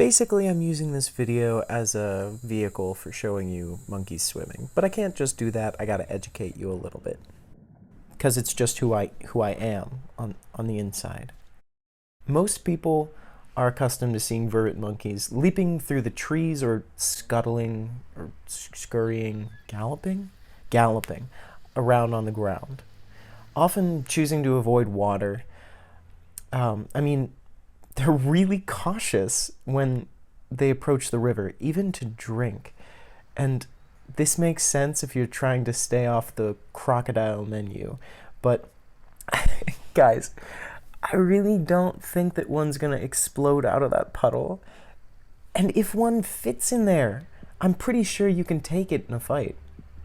Basically, I'm using this video as a vehicle for showing you monkeys swimming, but I can't just do that. I gotta educate you a little bit, because it's just who I am on the inside. Most people are accustomed to seeing vervet monkeys leaping through the trees or scuttling or scurrying, galloping around on the ground, often choosing to avoid water. They're really cautious when they approach the river, even to drink. And this makes sense if you're trying to stay off the crocodile menu. But, guys, I really don't think that one's gonna explode out of that puddle. And if one fits in there, I'm pretty sure you can take it in a fight.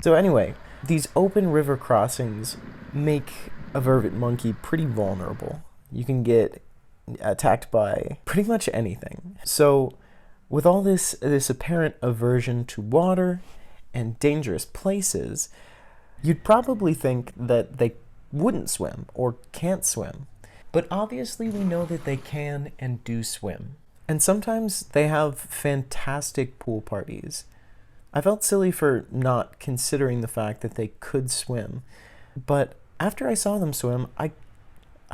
So anyway, these open river crossings make a vervet monkey pretty vulnerable. You can get attacked by pretty much anything. So with all this apparent aversion to water and dangerous places, you'd probably think that they wouldn't swim or can't swim. But obviously we know that they can and do swim. And sometimes they have fantastic pool parties. I felt silly for not considering the fact that they could swim. But after I saw them swim, I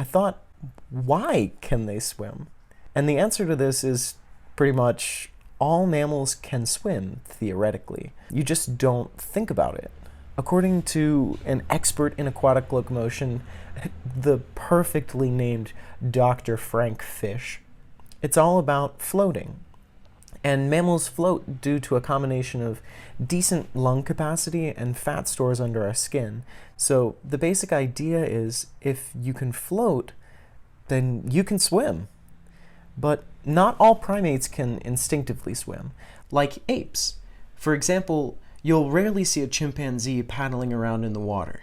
thought, why can they swim? And the answer to this is pretty much all mammals can swim, theoretically. You just don't think about it. According to an expert in aquatic locomotion, the perfectly named Dr. Frank Fish, it's all about floating. And mammals float due to a combination of decent lung capacity and fat stores under our skin. So the basic idea is if you can float, then you can swim. But not all primates can instinctively swim, like apes. For example, you'll rarely see a chimpanzee paddling around in the water.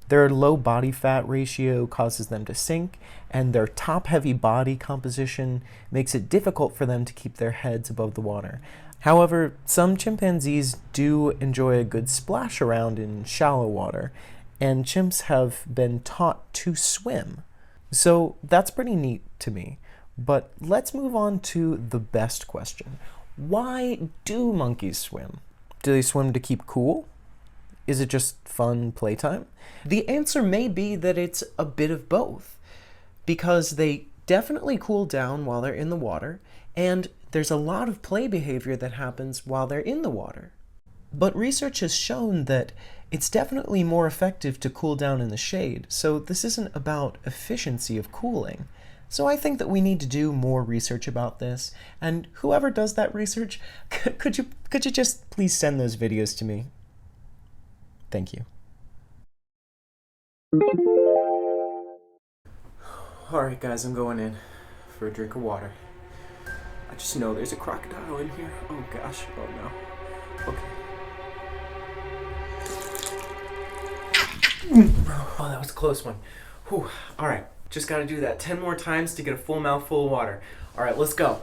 Their low body fat ratio causes them to sink, and their top-heavy body composition makes it difficult for them to keep their heads above the water. However, some chimpanzees do enjoy a good splash around in shallow water, and chimps have been taught to swim. So that's pretty neat to me. But let's move on to the best question. Why do monkeys swim? Do they swim to keep cool? Is it just fun playtime? The answer may be that it's a bit of both, because they definitely cool down while they're in the water, and there's a lot of play behavior that happens while they're in the water. But research has shown that it's definitely more effective to cool down in the shade, so this isn't about efficiency of cooling. So I think that we need to do more research about this, and whoever does that research, could you just please send those videos to me? Thank you. Alright guys, I'm going in for a drink of water. I just know there's a crocodile in here. Oh gosh, oh no. Okay. Oh, that was a close one. Whew. Alright, just gotta do that 10 more times to get a full mouthful of water. Alright, let's go.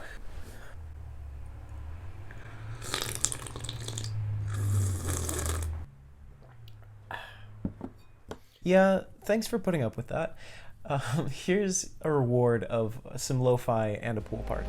Yeah, thanks for putting up with that. Here's a reward of some lo-fi and a pool party.